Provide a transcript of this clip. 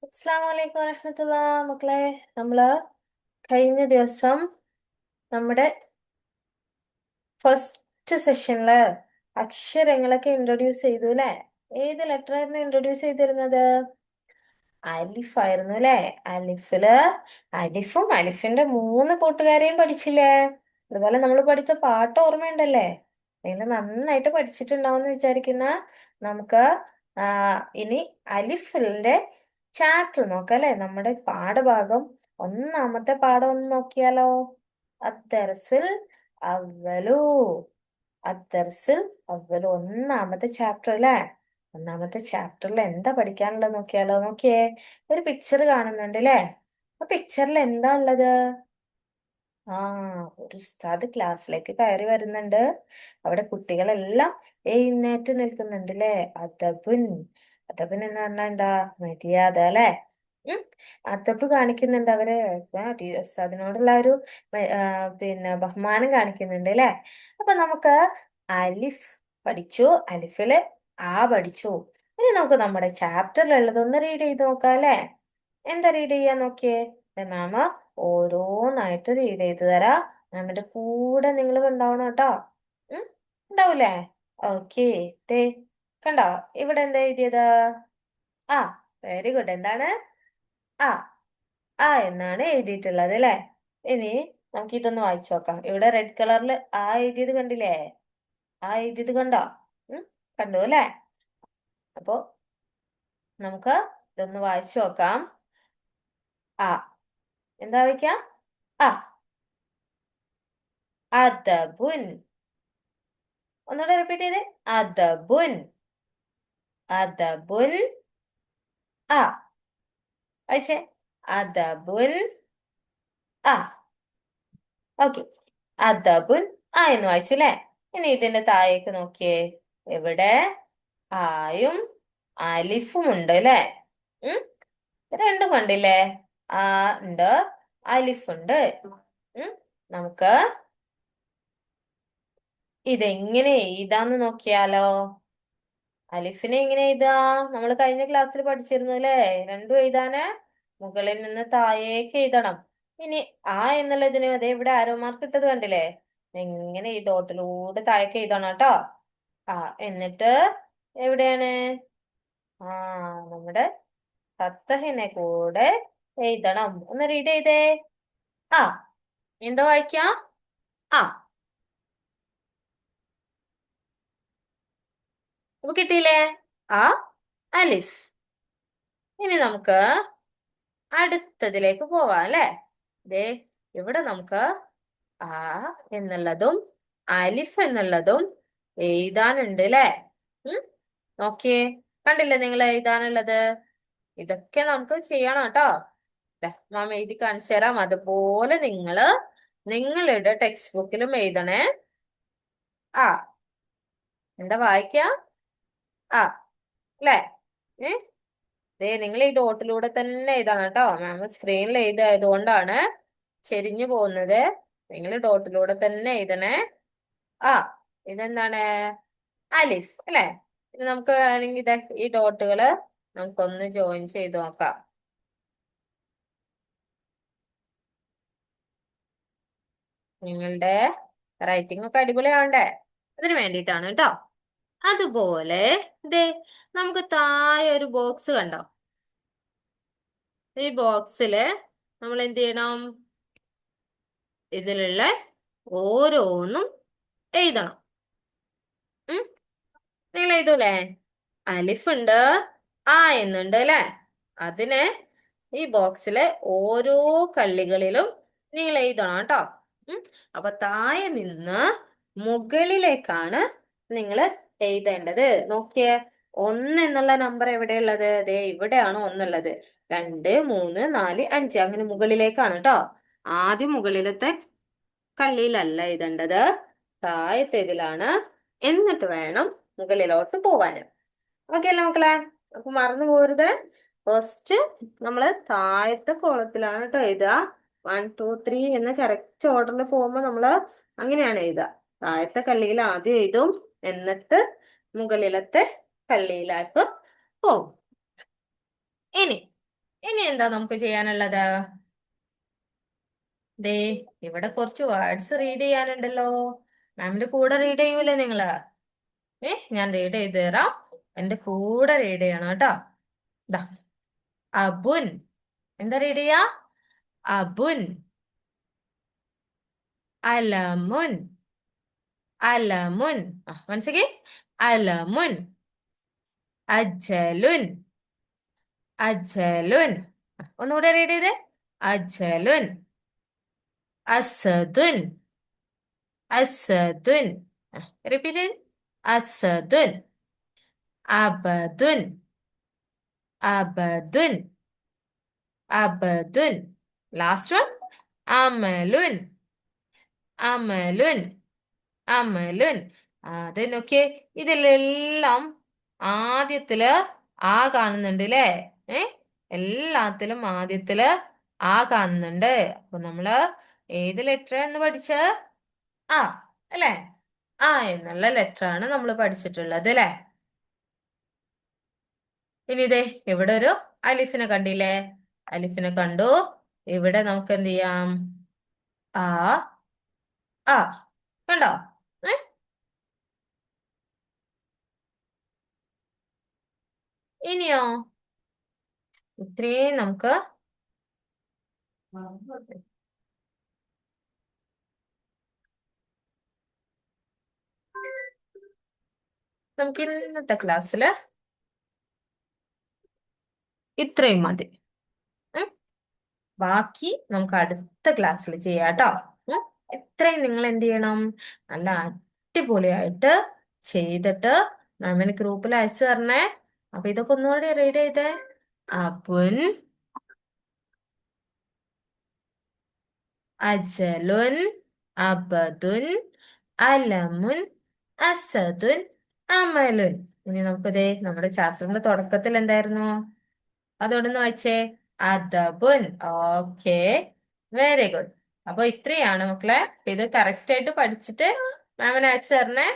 അസ്സലാമു അലൈക്കും വറഹ്മത്തുള്ളാ. മക്കളെ, നമ്മള് കഴിഞ്ഞ ദിവസം നമ്മുടെ ഫസ്റ്റ് സെഷനില് അക്ഷരങ്ങളൊക്കെ ഇൻട്രൊഡ്യൂസ് ചെയ്തു അല്ലേ? ഏത് ലെറ്റർ ആയിരുന്നു ഇൻട്രൊഡ്യൂസ് ചെയ്തിരുന്നത്? അലിഫായിരുന്നു അല്ലേ? അലിഫില് അലിഫും അലിഫിന്റെ മൂന്ന് കൂട്ടുകാരെയും പഠിച്ചില്ലേ? അതുപോലെ നമ്മൾ പഠിച്ച പാട്ട് ഓർമ്മയുണ്ടല്ലേ? നിങ്ങൾ നന്നായിട്ട് പഠിച്ചിട്ടുണ്ടാവും എന്ന് വിചാരിക്കുന്ന നമുക്ക് ആ ഇനി അലിഫിന്റെ ചാപ്റ്റർ നോക്കാം അല്ലെ? നമ്മുടെ പാഠഭാഗം ഒന്നാമത്തെ പാഠം ഒന്ന് നോക്കിയാലോ? അദ്ദർസുൽ അവ്വലു. അദ്ദർസുൽ അവ്വലു ഒന്നാമത്തെ ചാപ്റ്റർ അല്ലേ? ഒന്നാമത്തെ ചാപ്റ്ററിൽ എന്താ പഠിക്കാനുള്ളത് നോക്കിയാലോ? നോക്കിയേ, ഒരു പിക്ചർ കാണുന്നുണ്ട് അല്ലേ? ആ പിക്ചറിൽ എന്താ ഉള്ളത്? ആ, ഒരു ഉസ്താദ് ക്ലാസ്സിലേക്ക് കയറി വരുന്നുണ്ട്. അവിടെ കുട്ടികളെല്ലാം എഴുന്നേറ്റ് നിൽക്കുന്നുണ്ട് അല്ലേ? അദബുൻ. അദബുൻ എന്ന് പറഞ്ഞാൽ എന്താ? മര്യാദ അല്ലെ? ഉം അദബ് കാണിക്കുന്നുണ്ട് അവര്. ഉസ്താദിനോടുള്ള ഒരു പിന്നെ ബഹുമാനം കാണിക്കുന്നുണ്ട് അല്ലെ? അപ്പൊ നമുക്ക് അലിഫ് പഠിച്ചു. അലിഫില് ആ പഠിച്ചു. ഇനി നമുക്ക് നമ്മുടെ ചാപ്റ്ററിലുള്ളത് ഒന്ന് റീഡ് ചെയ്ത് നോക്കാം അല്ലെ? എന്താ റീഡ് ചെയ്യാൻ നോക്കിയേ? മാമ ഓരോന്നായിട്ട് റീഡ് ചെയ്ത് തരാം. മാമിന്റെ കൂടെ നിങ്ങൾ ഉണ്ടാവണം കേട്ടോ. ഉം ഉണ്ടാവൂലേ? ഓക്കേ. ദേ കണ്ടോ, ഇവിടെ എന്താ എഴുതിയത്? ആ, വെരി ഗുഡ്. എന്താണ്? ആ, ആ എന്നാണ് എഴുതിയിട്ടുള്ളത് അല്ലെ? ഇനി നമുക്ക് ഇതൊന്ന് വായിച്ചു നോക്കാം. ഇവിടെ റെഡ് കളറിൽ ആ എഴുതിയത് കണ്ടില്ലേ? ആ എഴുതിയത് കണ്ടോ? ഉം കണ്ടു അല്ലെ? അപ്പൊ നമുക്ക് ഇതൊന്ന് വായിച്ചു നോക്കാം. ആ, എന്താ വായിക്കാം? ആ, അദബുൻ. ഒന്നുകൂടെ റിപ്പീറ്റ് ചെയ്തേ. അദബുൻ. അദബുൻ. ആ, വായിച്ചേ. അദബുൻ. ആ, ഓക്കെ. അദബുൻ. ആ എന്ന് വായിച്ചു അല്ലേ? ഇനി ഇതിന്റെ താഴേക്ക് നോക്കിയേ. എവിടെ ആയും അലിഫും ഉണ്ട് അല്ലേ? ഉം രണ്ടും കണ്ടില്ലേ? ആ ഉണ്ട്, അലിഫ് ഉണ്ട്. ഉം നമുക്ക് ഇതെങ്ങനെ എഴുതാന്ന് നോക്കിയാലോ? അലിഫിനെ എങ്ങനെ എഴുതാ? നമ്മൾ കഴിഞ്ഞ ക്ലാസ്സിൽ പഠിച്ചിരുന്നു അല്ലേ? രണ്ടും എഴുതാന് മുകളിൽ നിന്ന് താഴേക്ക് എഴുതണം. ഇനി ആ എന്നുള്ളതിന് അതേ ഇവിടെ ആരോ മാർക്ക് ഇട്ടത് കണ്ടില്ലേ? എങ്ങനെ ഈ ഡോട്ടിലൂടെ താഴേക്ക് എഴുതണം കേട്ടോ. ആ, എന്നിട്ട് എവിടെയാണ്? ആ, നമ്മുടെ ഫത്തഹിനെ കൂടെ എഴുതണം. ഒന്ന് റീഡ് ചെയ്തേ. ആ, എന്താ വായിക്കാം? ആ, അപ്പൊ കിട്ടിയില്ലേ? ആ, അലിഫ്. ഇനി നമുക്ക് അടുത്തതിലേക്ക് പോവാം അല്ലെ? ദേ ഇവിടെ നമുക്ക് ആ എന്നുള്ളതും അലിഫ് എന്നുള്ളതും എഴുതാനുണ്ട് അല്ലെ? നോക്കിയേ, കണ്ടില്ലേ നിങ്ങൾ എഴുതാനുള്ളത്? ഇതൊക്കെ നമുക്ക് ചെയ്യണം കേട്ടോ. മാം എഴുതി കാണിച്ചു തരാം. അതുപോലെ നിങ്ങളുടെ ടെക്സ്റ്റ് ബുക്കിലും എഴുതണേ. ആ, എന്താ വായിക്ക? ആ, അല്ലേ? ഏ ദേ നിങ്ങൾ ഈ ഡോട്ടിലൂടെ തന്നെ എഴുതണം കേട്ടോ. മാം സ്ക്രീനിൽ എഴുതായതുകൊണ്ടാണ് ചെരിഞ്ഞു പോകുന്നത്. നിങ്ങൾ ഡോട്ടിലൂടെ തന്നെ എഴുതണേ. ആ, ഇതെന്താണ്? അലിഫ് അല്ലെ? ഇനി നമുക്ക് വേണമെങ്കിൽ ഈ ഡോട്ടുകള് നമുക്കൊന്ന് ജോയിൻ ചെയ്ത് നോക്കാം. നിങ്ങളുടെ റൈറ്റിംഗ് ഒക്കെ അടിപൊളിയാവണ്ടേ? അതിന് വേണ്ടിയിട്ടാണ് കേട്ടോ. അതുപോലെ ദേ നമുക്ക് താഴെ ഒരു ബോക്സ് കണ്ടോ? ഈ ബോക്സില് നമ്മൾ എന്ത് ചെയ്യണം? ഇതിലുള്ള ഓരോന്നും എഴുതണം. ഉം നിങ്ങൾ എഴുതൂലേ? അലിഫ് ഉണ്ട്, ആ എന്നുണ്ട് അല്ലെ? അതിന് ഈ ബോക്സിലെ ഓരോ കള്ളികളിലും നിങ്ങൾ എഴുതണം കേട്ടോ. അപ്പൊ താഴെ നിന്ന് മുകളിലേക്കാണ് നിങ്ങൾ എഴുതേണ്ടത്. നോക്കിയേ, ഒന്ന് എന്നുള്ള നമ്പർ എവിടെയുള്ളത്? ദേ ഇവിടെയാണ് ഒന്നുള്ളത്. 2, 3, 4, 5 അങ്ങനെ മുകളിലേക്കാണ് കേട്ടോ. ആദ്യം മുകളിലത്തെ കള്ളിയിലല്ല എഴുതേണ്ടത്, താഴത്തേതിലാണ്. എന്നിട്ട് വേണം മുകളിലോട്ട് പോവാന്. ഓക്കെ അല്ലേ മക്കളെ? അപ്പൊ മറന്നു പോരുത്. ഫസ്റ്റ് നമ്മള് താഴത്തെ കോളത്തിലാണ് കേട്ടോ എഴുതുക. 1, 2, 3 എന്ന കറക്റ്റ് ഓർഡറിൽ പോകുമ്പോ നമ്മള് അങ്ങനെയാണ് എഴുതുക. താഴത്തെ കള്ളിയിൽ ആദ്യം എഴുതും, എന്നിട്ട് മുകളിലത്തെ കള്ളിയിലേക്ക് പോകും. ഇനി ഇനി എന്താ നമുക്ക് ചെയ്യാനുള്ളത്? ദേ ഇവിടെ കുറച്ച് വേർഡ്സ് റീഡ് ചെയ്യാനുണ്ടല്ലോ. മാമിന്റെ കൂടെ റീഡ് ചെയ്യൂലേ നിങ്ങള്? ഞാൻ റീഡ് ചെയ്ത് തരാം. എന്റെ കൂടെ റീഡ് ചെയ്യണം കേട്ടോ. ദാ അബുൻ. എന്താ റീഡ് ചെയ്യാ? അബുൻ. അലമുൻ. അലമുൻ. Once again. അലമുൻ. അജലുൻ. അജലുൻ. ഒന്നുകൂടെ റീഡ് ചെയ്തേ. അജലുൻ. അസദുൻ. അസദുൻ. റിപ്പീറ്റ്. അസദുൻ. അബദുൻ. അബദുൻ. അബദുൻ. Last one. അമലുൻ. അമലുൻ. അമലുൻ. അതെ നോക്കിയേ, ഇതിലെല്ലാം ആദ്യത്തില് ആ കാണുന്നുണ്ട് അല്ലേ? ഏ എല്ലാത്തിലും ആദ്യത്തില് ആ കാണുന്നുണ്ട്. അപ്പൊ നമ്മള് ഏത് ലെറ്റർ എന്ന് പഠിച്ച? ആ അല്ലേ? ആ എന്നുള്ള ലെറ്റർ ആണ് നമ്മൾ പഠിച്ചിട്ടുള്ളത് അല്ലേ? ഇനി ഇതേ ഇവിടെ ഒരു അലിഫിനെ കണ്ടില്ലേ? അലിഫിനെ കണ്ടു. ഇവിടെ നമുക്ക് എന്ത് ചെയ്യാം? ആ ആ കണ്ടോ? ഏ ഇനിയോ? ഇത്രയും നമുക്ക് ഇന്നത്തെ ക്ലാസ്സില് ഇത്രയും മതി. ഉം. ബാക്കി നമുക്ക് അടുത്ത ക്ലാസ്സിൽ ചെയ്യാം കേട്ടോ. എത്രയും നിങ്ങൾ എന്ത് ചെയ്യണം? നല്ല അടിപൊളിയായിട്ട് ചെയ്തിട്ട് മാമിന് ഗ്രൂപ്പിൽ അയച്ചു തരണേ. അപ്പൊ ഇതൊക്കെ ഒന്നുകൂടി റീഡ് ചെയ്തേ. അബുൻ. അജലുൻ. അബദുൻ. അലമുൻ. അസദുൻ. അമലുൻ. ഇനി നമുക്കിതേ നമ്മുടെ ചാപ്റ്ററിന്റെ തുടക്കത്തിൽ എന്തായിരുന്നു? അതോടൊന്ന് വായിച്ചേ. അദബുൻ. Okay, very good. അപ്പൊ ഇത്രയാണ് മക്കളെ. ഇത് കറക്റ്റ് ആയിട്ട് പഠിച്ചിട്ട് മാമിന് അയച്ചു തരണേ.